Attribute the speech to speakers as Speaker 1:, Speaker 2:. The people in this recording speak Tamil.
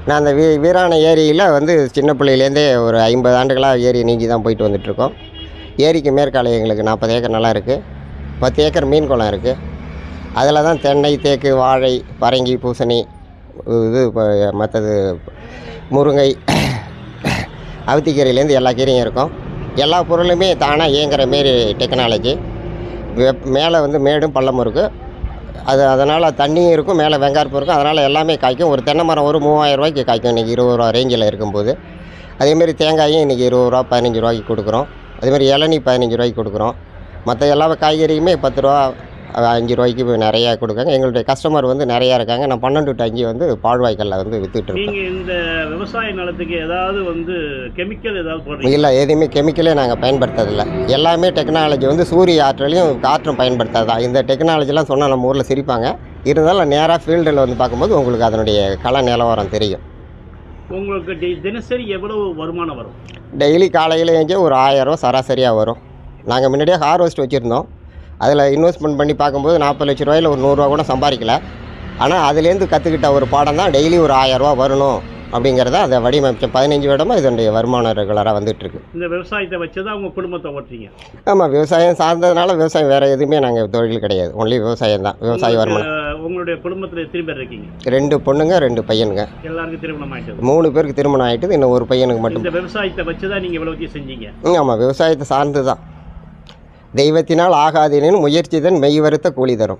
Speaker 1: நான் அந்த வீராணை ஏரியில் வந்து சின்ன பிள்ளையிலேருந்தே ஒரு 50 ஆண்டுகளாக ஏரி நீங்கி தான் போயிட்டு வந்துட்டுருக்கோம். ஏரிக்கு மேற்கால எங்களுக்கு 40 ஏக்கர் நிலம் இருக்குது. 10 ஏக்கர் மீன் குளம் இருக்குது. அதில் தான் தென்னை, தேக்கு, வாழை, பரங்கி, பூசணி, இது மற்றது முருங்கை, அவுத்திக்கீரையிலேருந்து எல்லா கீரையும் இருக்கும். எல்லா பொருளுமே தானாக இயங்குகிற மாரி டெக்னாலஜி. மேலே வந்து மேடும் பள்ளமும் இருக்குது. அதனால் தண்ணியும் இருக்கும், மேலே வெங்காயப்பும் இருக்கும். அதனால் எல்லாமே காய்க்கும். ஒரு தென்னை மரம் ஒரு 3000 ரூபாய்க்கு காய்க்கும் இன்றைக்கி 20 ரூபா ரேஞ்சில் இருக்கும்போது. அதேமாரி தேங்காயும் இன்றைக்கி 20 ரூபா 15 ரூபாய்க்கு கொடுக்குறோம். அதேமாதிரி இளநீ 15 ரூபாய்க்கு கொடுக்குறோம். மற்ற எல்லா காய்கறியுமே 10 ரூபா 5 ரூபாய்க்கு நிறையா கொடுக்காங்க. எங்களுடைய கஸ்டமர் வந்து நிறையா இருக்காங்க. நான் 12 to 5 வந்து பால்வாய்க்காலில் வந்து விற்றுட்ருக்கேன்.
Speaker 2: நீங்கள் இந்த விவசாய நிலத்துக்கு ஏதாவது வந்து கெமிக்கல் ஏதாவது போடுறீங்க?
Speaker 1: இல்லை, எதுவுமே கெமிக்கலே நாங்கள் பயன்படுத்துறதில்லை. எல்லாமே டெக்னாலஜி வந்து சூரிய ஆற்றலையும் காற்றும் பயன்படுத்தாதான். இந்த டெக்னாலஜிலாம் சொன்னால் நம்ம ஊரில் சிரிப்பாங்க. இருந்தாலும் நேராக ஃபீல்டில் வந்து பார்க்கும்போது உங்களுக்கு அதனுடைய கள நிலவரம் தெரியும்.
Speaker 2: உங்களுக்கு தினசரி எவ்வளவு வருமானம் வரும்?
Speaker 1: டெய்லி காலையில் ஏஞ்சி ஒரு 1000 ரூபா சராசரியாக வரும். நாங்கள் முன்னாடியே ஹார்வெஸ்ட் வச்சுருந்தோம். அதில் இன்வெஸ்ட்மெண்ட் பண்ணி பார்க்கும்போது 40 லட்ச ரூபாயில் ஒரு 100 ரூபா கூட சம்பாதிக்கல. ஆனால் அதுலேருந்து கற்றுக்கிட்ட ஒரு பாடம் தான் டெய்லி ஒரு 1000 ரூபா வரணும் அப்படிங்கிறத அதை வடிவமைச்ச 15 வருடமாக இதனுடைய வருமானம் ரெகுலராக வந்துட்டுருக்கு.
Speaker 2: இந்த விவசாயத்தை வச்சு தான் உங்கள் குடும்பத்தை ஓட்டுறீங்க?
Speaker 1: ஆமாம், விவசாயம் சார்ந்ததுனால விவசாயம் வேறு எதுவுமே நாங்கள் தொழில் கிடையாது. ஒன்லி விவசாயம் தான். விவசாய வருமானம்.
Speaker 2: உங்களுடைய குடும்பத்தில் எத்தனை பேர் இருக்கீங்க?
Speaker 1: 2 பொண்ணுங்க 2 பையனுங்க.
Speaker 2: எல்லாருக்கும் திருமணம் ஆகிட்டது?
Speaker 1: 3 பேருக்கு திருமணம் ஆகிட்டுது. இன்னும் ஒரு பையனுக்கு மட்டும்.
Speaker 2: இந்த விவசாயத்தை வச்சு தான் நீங்கள் எவ்வளோ செஞ்சீங்க?
Speaker 1: ஆமாம், விவசாயத்தை சார்ந்து தான். தெய்வத்தினால் ஆகாதேனும் முயற்சி தன் மெய் வருத்த கூலி தரும்.